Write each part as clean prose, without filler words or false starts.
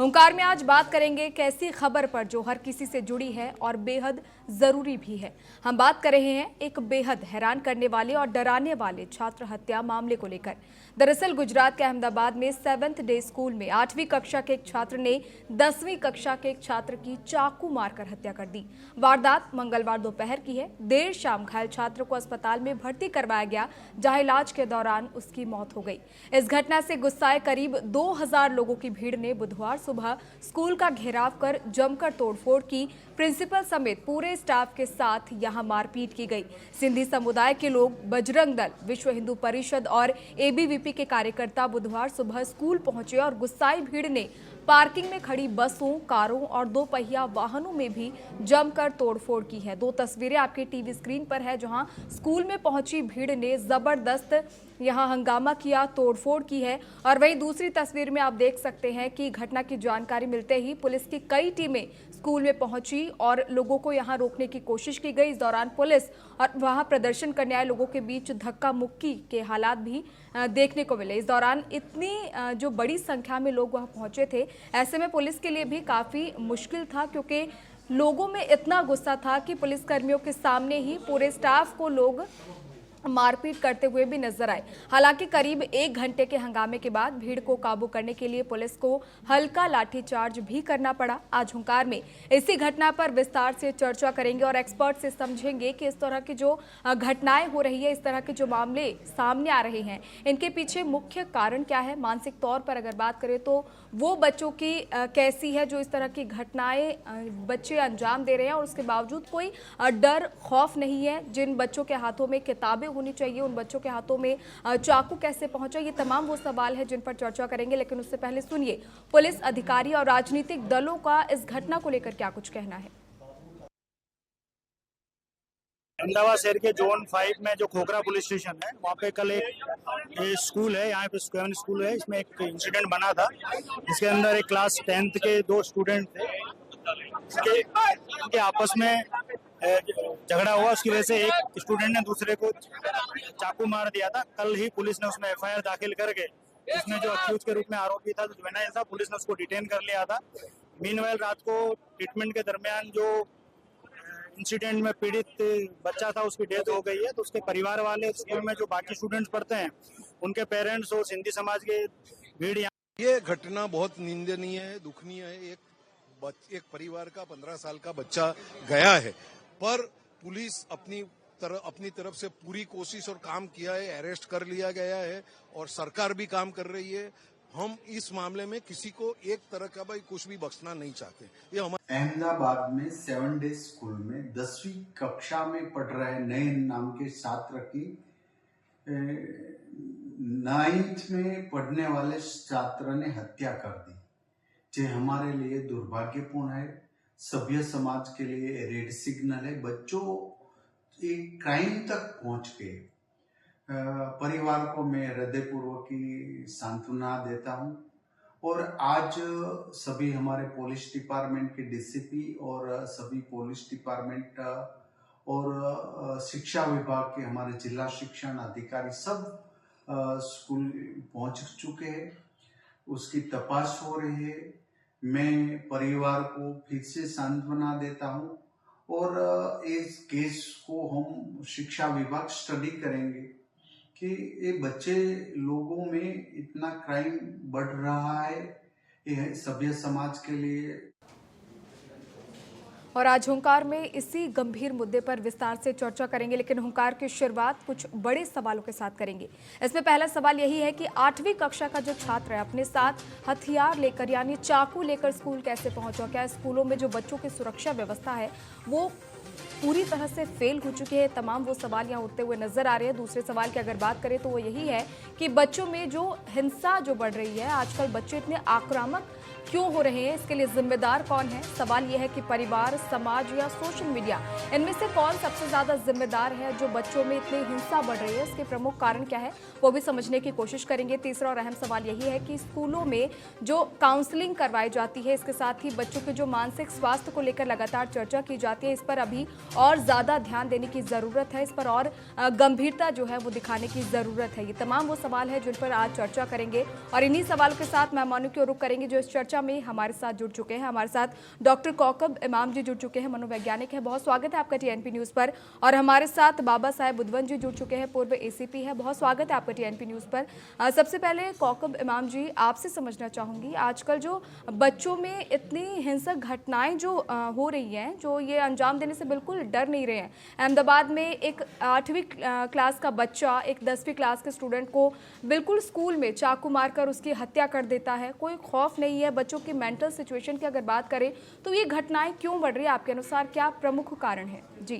हुंकार में आज बात करेंगे कैसी खबर पर जो हर किसी से जुड़ी है और बेहद जरूरी भी है। हम बात कर रहे हैं एक बेहद हैरान करने वाले और डराने वाले छात्र हत्या मामले को लेकर। दरअसल गुजरात के अहमदाबाद में 7th डे स्कूल में 8वीं कक्षा के एक छात्र ने 10वीं कक्षा के एक छात्र की चाकू मारकर हत्या कर दी। वारदात मंगलवार दोपहर की है। देर शाम घायल छात्र को अस्पताल में भर्ती करवाया गया, जहां इलाज के दौरान उसकी मौत हो गई। इस घटना से गुस्साए करीब 2000 लोगों की भीड़ ने बुधवार सुबह स्कूल का घेराव कर जमकर तोड़फोड़ की। प्रिंसिपल समेत पूरे स्टाफ के साथ यहां मारपीट की गई। सिंधी समुदाय के लोग, बजरंग दल, विश्व हिंदू परिषद और एबीवीपी के कार्यकर्ता बुधवार सुबह स्कूल पहुंचे और गुस्साई भीड़ ने पार्किंग में खड़ी बसों, कारों और 2 पहिया वाहनों में भी जमकर तोड़फोड़ की है। 2 तस्वीरें आपके टीवी स्क्रीन पर है, जहां स्कूल में पहुंची भीड़ ने जबरदस्त यहां हंगामा किया, तोड़फोड़ की है। और वहीं दूसरी तस्वीर में आप देख सकते हैं कि घटना की जानकारी मिलते ही पुलिस की कई टीमें स्कूल में पहुंची और लोगों को यहां रोकने की कोशिश की गई। इस दौरान पुलिस और वहां प्रदर्शन करने आए लोगों के बीच धक्का मुक्की के हालात भी देखने को मिले। इस दौरान इतनी जो बड़ी संख्या में लोग वहां पहुंचे थे, ऐसे में पुलिस के लिए भी काफी मुश्किल था, क्योंकि लोगों में इतना गुस्सा था कि पुलिसकर्मियों के सामने ही पूरे स्टाफ को लोग मारपीट करते हुए भी नजर आए। हालांकि करीब 1 घंटे के हंगामे के बाद भीड़ को काबू करने के लिए पुलिस को हल्का लाठीचार्ज भी करना पड़ा। आज हुंकार में इसी घटना पर विस्तार से चर्चा करेंगे और एक्सपर्ट से समझेंगे कि इस तरह की जो घटनाएं हो रही है, इस तरह के जो मामले सामने आ रहे हैं, इनके पीछे मुख्य कारण क्या है। मानसिक तौर पर अगर बात करें तो वो बच्चों की कैसी है जो इस तरह की घटनाएं बच्चे अंजाम दे रहे हैं और उसके बावजूद कोई डर खौफ नहीं है। जिन बच्चों के हाथों में किताबें होनी चाहिए, उन बच्चों के हाथों में चाकू कैसे पहुंचा, ये तमाम वो सवाल है जिन पर चर्चा करेंगे। लेकिन उससे पहले सुनिए पुलिस अधिकारी और राजनीतिक दलों का इस घटना को लेकर क्या कुछ कहना है। अहमदाबाद शहर के जोन 5 में जो खोखरा पुलिस स्टेशन है, वहाँ पे कल एक स्कूल है, यहाँ पे स्कूल है, इसमें एक इंसिडेंट बना था। इसके अंदर एक क्लास 10th के 2 स्टूडेंट थे, इनके आपस में झगड़ा हुआ। उसकी वजह से एक स्टूडेंट ने दूसरे को चाकू मार दिया था। कल ही पुलिस ने उसमें FIR दाखिल करके इसमें जो अक्यूज के रूप में आरोपी था, जो जुवेनाइल था, पुलिस ने उसको डिटेन कर लिया था। मीनवाइल रात को ट्रीटमेंट के दरमियान जो इंसिडेंट में पीड़ित बच्चा था, उसकी डेथ हो गई है। तो उसके परिवार वाले, स्कूल में जो बाकी स्टूडेंट्स पढ़ते हैं, उनके पेरेंट्स और सिंधी समाज के भीड़। ये घटना बहुत निंदनीय है, दुखनीय है। एक परिवार का 15 साल का बच्चा गया है, पर पुलिस अपनी तरफ से पूरी कोशिश और काम किया है, अरेस्ट कर लिया गया है और सरकार भी काम कर रही है। हम इस मामले में किसी को एक तरह का भाई कुछ भी बख्शना नहीं चाहते। ये हमारे अहमदाबाद में 7 डे स्कूल में 10वीं कक्षा में पढ़ रहे नयन नाम के छात्र की 9th में पढ़ने वाले छात्र ने हत्या कर दी, जो हमारे लिए दुर्भाग्यपूर्ण है। सभ्य समाज के लिए रेड सिग्नल है। बच्चों एक क्राइम तक पहुंच गए। परिवार को मैं हृदयपूर्वक की सांत्वना देता हूं और आज सभी हमारे पुलिस डिपार्टमेंट के DCP और सभी पुलिस डिपार्टमेंट और शिक्षा विभाग के हमारे जिला शिक्षण अधिकारी सब स्कूल पहुंच चुके हैं। उसकी तपास हो रही है। मैं परिवार को फिर से सांत्वना देता हूं और इस केस को हम शिक्षा विभाग स्टडी करेंगे कि ये बच्चे लोगों में इतना क्राइम बढ़ रहा है, ये सभ्य समाज के लिए। और आज हुंकार में इसी गंभीर मुद्दे पर विस्तार से चर्चा करेंगे, लेकिन हुंकार की शुरुआत कुछ बड़े सवालों के साथ करेंगे। इसमें पहला सवाल यही है कि 8वीं कक्षा का जो छात्र है अपने साथ हथियार लेकर यानी चाकू लेकर स्कूल कैसे पहुंचा। क्या स्कूलों में जो बच्चों की सुरक्षा व्यवस्था है वो पूरी तरह से फेल हो चुकी है। तमाम वो सवाल यहाँ उठते हुए नजर आ रहे हैं। दूसरे सवाल की अगर बात करें तो वो यही है कि बच्चों में जो हिंसा जो बढ़ रही है, आजकल बच्चे इतने आक्रामक क्यों हो रहे हैं, इसके लिए जिम्मेदार कौन है। सवाल यह है कि परिवार, समाज या सोशल मीडिया, इनमें से कौन सबसे ज्यादा जिम्मेदार है जो बच्चों में इतनी हिंसा बढ़ रही है। इसके प्रमुख कारण क्या है वो भी समझने की कोशिश करेंगे। तीसरा और अहम सवाल यही है कि स्कूलों में जो काउंसलिंग करवाई जाती है, इसके साथ ही बच्चों के जो मानसिक स्वास्थ्य को लेकर लगातार चर्चा की जाती है, इस पर अभी और ज्यादा ध्यान देने की जरूरत है। इस पर और गंभीरता जो है वो दिखाने की जरूरत है। ये तमाम वो सवाल है जिन पर आज चर्चा करेंगे और इन्हीं सवालों के साथ मेहमानों की ओर रुख करेंगे जो इस चर्चा में हमारे साथ जुड़ चुके हैं। हमारे साथ डॉक्टर कौकब इमाम जी जुड़ चुके हैं, मनोवैज्ञानिक है। बहुत स्वागत है आपका टीएनपी न्यूज़ पर। और हमारे साथ बाबा साहेब बुधवन जी जुड़ चुके हैं, पूर्व एसीपी है। बहुत स्वागत है आपका टीएनपी न्यूज़ पर। सबसे पहले कौकब इमाम जी, आपसे समझना चाहूँगी, आजकल जो बच्चों में इतनी हिंसक घटनाएं जो हो रही हैं, जो ये अंजाम देने से बिल्कुल डर नहीं रहे हैं। अहमदाबाद में एक 8वीं क्लास का बच्चा एक 10वीं क्लास के स्टूडेंट को बिल्कुल स्कूल में चाकू मारकर उसकी हत्या कर देता है। कोई खौफ नहीं है। बच्चों की मेंटल सिचुएशन की अगर बात करें तो ये घटनाएं क्यों बढ़ रही है आपके अनुसार, क्या प्रमुख कारण है? जी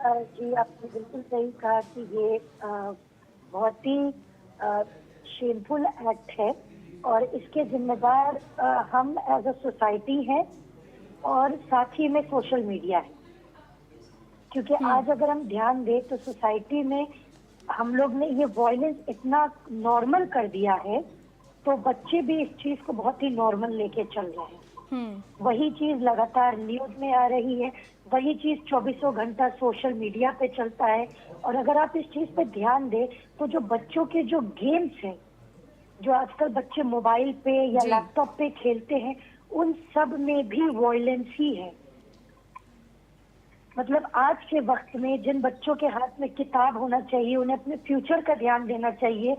जी, आपने बिल्कुल सही कहा कि ये बहुत ही शेमफुल एक्ट है और इसके जिम्मेदार हम एज अ सोसाइटी हैं और साथ ही में सोशल मीडिया है। क्योंकि आज अगर हम ध्यान दें तो सोसाइटी में हम लोग ने ये वायलेंस इतना नॉर्मल कर दिया है, तो बच्चे भी इस चीज को बहुत ही नॉर्मल लेके चल रहे हैं। वही चीज लगातार न्यूज में आ रही है, वही चीज 24 घंटा सोशल मीडिया पे चलता है। और अगर आप इस चीज पे ध्यान दें तो जो बच्चों के जो गेम्स हैं, जो आजकल बच्चे मोबाइल पे या लैपटॉप पे खेलते हैं, उन सब में भी वायलेंस ही है। मतलब आज के वक्त में जिन बच्चों के हाथ में किताब होना चाहिए, उन्हें अपने फ्यूचर का ध्यान देना चाहिए,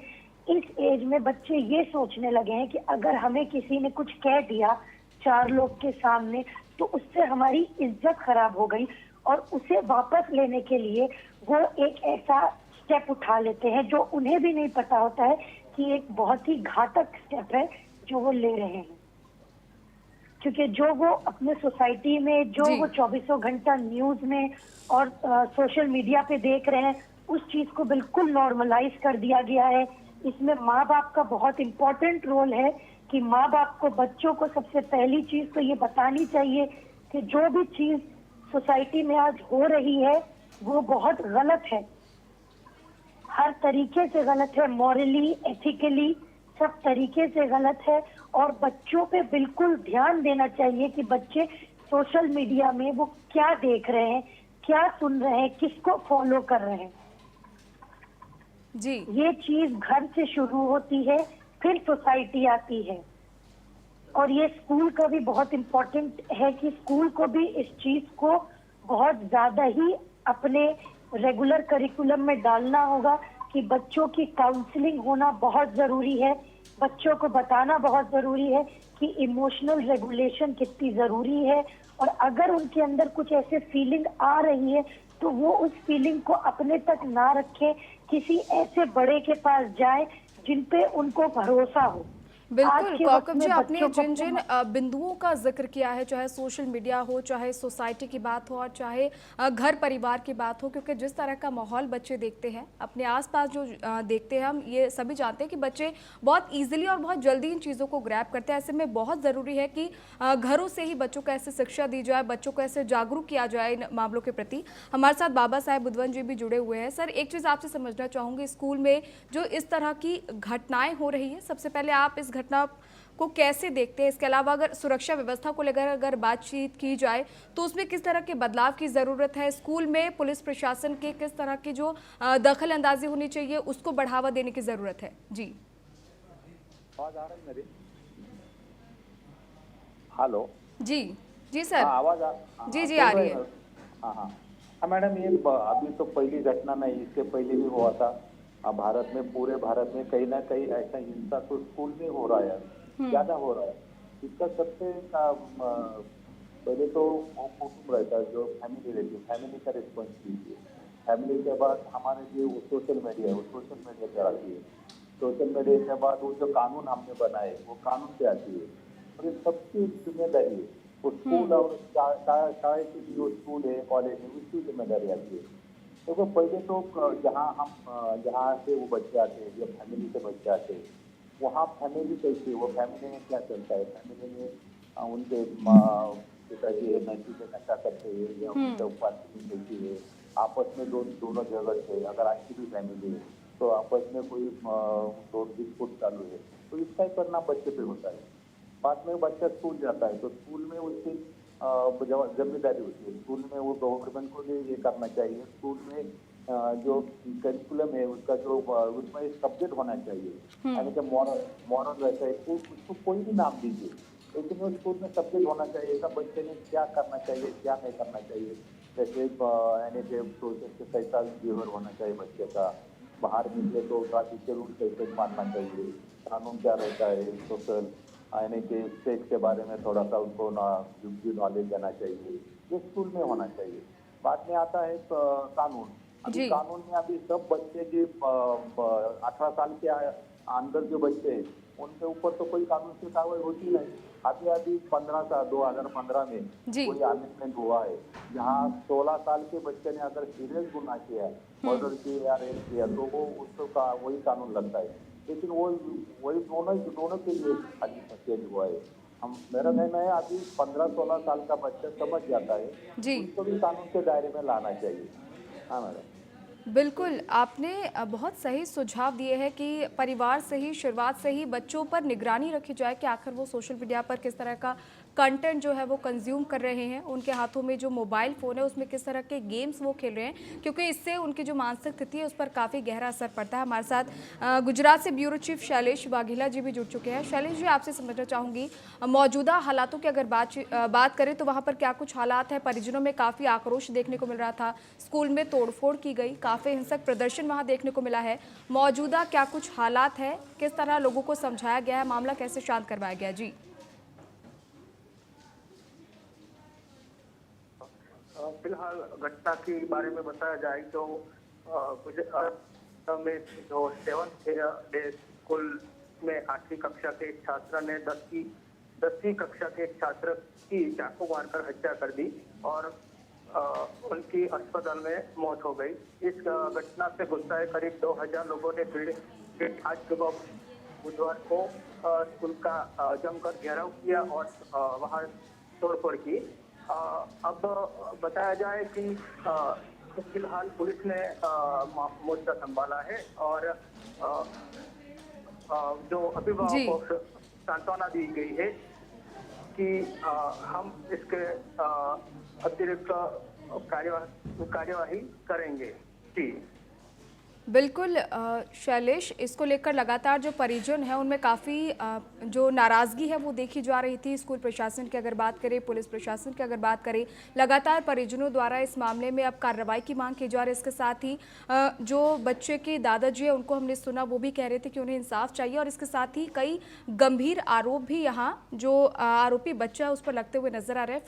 इस एज में बच्चे ये सोचने लगे हैं कि अगर हमें किसी ने कुछ कह दिया 4 लोग के सामने तो उससे हमारी इज्जत खराब हो गई, और उसे वापस लेने के लिए वो एक ऐसा स्टेप उठा लेते हैं जो उन्हें भी नहीं पता होता है कि एक बहुत ही घातक स्टेप है जो वो ले रहे हैं। क्योंकि जो वो अपने सोसाइटी में जो वो 24 घंटा न्यूज में और सोशल मीडिया पे देख रहे हैं, उस चीज को बिल्कुल नॉर्मलाइज कर दिया गया है। इसमें माँ बाप का बहुत इम्पोर्टेंट रोल है कि माँ बाप को बच्चों को सबसे पहली चीज तो ये बतानी चाहिए कि जो भी चीज सोसाइटी में आज हो रही है वो बहुत गलत है, हर तरीके से गलत है, मॉरली, एथिकली, सब तरीके से गलत है। और बच्चों पे बिल्कुल ध्यान देना चाहिए कि बच्चे सोशल मीडिया में वो क्या देख रहे हैं, क्या सुन रहे हैं, किसको फॉलो कर रहे हैं। जी, ये चीज घर से शुरू होती है, फिर सोसाइटी आती है। और ये स्कूल का भी बहुत इम्पोर्टेंट है कि स्कूल को भी इस चीज को बहुत ज्यादा ही अपने रेगुलर करिकुलम में डालना होगा कि बच्चों की काउंसलिंग होना बहुत जरूरी है। बच्चों को बताना बहुत जरूरी है कि इमोशनल रेगुलेशन कितनी जरूरी है, और अगर उनके अंदर कुछ ऐसे फीलिंग आ रही है तो वो उस फीलिंग को अपने तक ना रखे, किसी ऐसे बड़े के पास जाए जिन पे उनको भरोसा हो। बिल्कुल कौकब जी, आपने जिन जिन बिंदुओं का जिक्र किया है, चाहे सोशल मीडिया हो, चाहे सोसाइटी की बात हो, और चाहे घर परिवार की बात हो, क्योंकि जिस तरह का माहौल बच्चे देखते हैं अपने आसपास, जो देखते हैं, हम ये सभी जानते हैं कि बच्चे बहुत इजीली और बहुत जल्दी इन चीज़ों को ग्रैब करते हैं। ऐसे में बहुत ज़रूरी है कि घरों से ही बच्चों को ऐसे शिक्षा दी जाए, बच्चों को ऐसे जागरूक किया जाए इन मामलों के प्रति। हमारे साथ बाबा साहेब बुधवन जी भी जुड़े हुए हैं। सर, एक चीज़ आपसे समझना चाहूँगी, स्कूल में जो इस तरह की घटनाएँ हो रही हैं, सबसे पहले आप इस घटना को कैसे देखते हैं? इसके अलावा अगर सुरक्षा व्यवस्था को लेकर अगर बातचीत की जाए तो उसमें किस तरह के बदलाव की ज़रूरत है? स्कूल में पुलिस प्रशासन के किस तरह की जो दखल अंदाजी होनी चाहिए उसको बढ़ावा देने की ज़रूरत है? जी, आवाज आ रही है मेरी? हेलो जी जी सर, आवाज जी आ रही है। हाँ मैडम, ये अभी तो पहली घटना नहीं, इसके पहले भी हुआ था भारत में। पूरे भारत में कहीं ना कहीं ऐसा हिंसा तो स्कूल में हो रहा है, ज्यादा हो रहा है। इसका सबसे पहले तो कुटुंब रहता है, जो फैमिली रहती है, फैमिली का रिस्पॉन्सिबिलिटी है। फैमिली के बाद हमारे लिए वो सोशल मीडिया है, वो सोशल मीडिया पे आती है। सोशल मीडिया के बाद वो जो कानून हमने बनाए वो कानून पे आती है, और ये सबकी जिम्मेदारी है। वो स्कूल और चाहे की जो स्कूल है, कॉलेज है, उसकी जिम्मेदारी आती है। तो पहले तो जहाँ से वो बच्चे आते हैं, जो फैमिली से बच्चे आते हैं, वहाँ फैमिली कैसी है, वो फैमिली में क्या चलता है, फैमिली में उनके पिताजी है नशा करते हैं या उनके उपस्थिति कैसी है, आपस में दोनों झगड़ है। अगर अच्छी भी फैमिली है तो आपस में कोई डिस्प्यूट चालू है, तो इसका ही परिणाम बच्चे पे होता है। बाद में बच्चा स्कूल जाता है तो स्कूल में उसकी जिम्मेदारी होती है। स्कूल में वो गवर्नमेंट को भी ये करना चाहिए, स्कूल में जो करिकुलम है उसका जो उसमें एक सब्जेक्ट होना चाहिए, यानी कि मॉरल रहता है, उसको कोई भी नाम दीजिए, लेकिन वो स्कूल में सब्जेक्ट होना चाहिए कि बच्चे ने क्या करना चाहिए क्या नहीं करना चाहिए। जैसे यानी कि सोशल से कैसा बिहेवियर होना चाहिए बच्चे का, बाहर निकले तो ट्रैफिक के रूल कैसे मानना चाहिए, कानून क्या रहता है, सोशल यानी कि सेक्स के बारे में थोड़ा सा उनको नॉलेज देना चाहिए, ये स्कूल में होना चाहिए। बाद में आता है कानून। अभी जी। कानून में अभी सब बच्चे जो 18 साल के अंदर जो बच्चे हैं उनके ऊपर तो कोई कानून की कार्रवाई होती नहीं। अभी 15 साल 2015 में जी। कोई अमेंडमेंट हुआ है जहाँ 16 साल के बच्चे ने अगर सीरियस गुनाह किया, मर्डर किया या रेप किया, तो वो उसका वही कानून लगता है। लेकिन वही दोनों के लिए अभी चेंज हुआ है। मेरा कहना है अभी 15-16 साल का बच्चा समझ जाता है, जी। उसको भी कानून के दायरे में लाना चाहिए। हाँ मैडम। बिल्कुल, आपने बहुत सही सुझाव दिए हैं कि परिवार से ही, शुरुआत से ही बच्चों पर निगरानी रखी जाए कि आखिर वो सोशल मीडिया पर किस तरह का कंटेंट जो है वो कंज्यूम कर रहे हैं, उनके हाथों में जो मोबाइल फ़ोन है उसमें किस तरह के गेम्स वो खेल रहे हैं, क्योंकि इससे उनकी जो मानसिक स्थिति है उस पर काफ़ी गहरा असर पड़ता है। हमारे साथ गुजरात से ब्यूरो चीफ शैलेश वाघेला जी भी जुड़ चुके हैं। शैलेश जी, आपसे समझना चाहूँगी, मौजूदा हालातों की अगर बात करें तो वहाँ पर क्या कुछ हालात हैं? परिजनों में काफ़ी आक्रोश देखने को मिल रहा था, स्कूल में तोड़फोड़ की गई, काफ़ी हिंसक प्रदर्शन वहाँ देखने को मिला है। मौजूदा क्या कुछ हालात है, किस तरह लोगों को समझाया गया है, मामला कैसे शांत करवाया गया? जी। फिलहाल घटना के बारे में बताया जाए तो गुजरात में जो 7th डे स्कूल में 8वीं कक्षा के एक छात्र ने 10वीं कक्षा के एक छात्र की चाकू मारकर हत्या कर दी और उनकी अस्पताल में मौत हो गई। इस घटना से गुस्साए करीब 2000 लोगों ने भीड़ आज सुबह बुधवार को स्कूल का जमकर घेराव किया और वहां तोड़फोड़ की। अब बताया जाए कि फिलहाल पुलिस ने मोर्चा संभाला है और जो अभिभावकों को सांत्वना दी गई है कि हम इसके अतिरिक्त कार्यवाही करेंगे। जी बिल्कुल शैलेश, इसको लेकर लगातार जो परिजन है उनमें काफ़ी जो नाराज़गी है वो देखी जा रही थी। स्कूल प्रशासन की अगर बात करें, पुलिस प्रशासन की अगर बात करें, लगातार परिजनों द्वारा इस मामले में अब कार्रवाई की मांग की जा रही है। इसके साथ ही जो बच्चे के दादाजी है उनको हमने सुना, वो भी कह रहे थे कि उन्हें इंसाफ चाहिए और इसके साथ ही कई गंभीर आरोप भी यहाँ जो आरोपी बच्चा है उस पर लगते हुए नजर आ रहे हैं।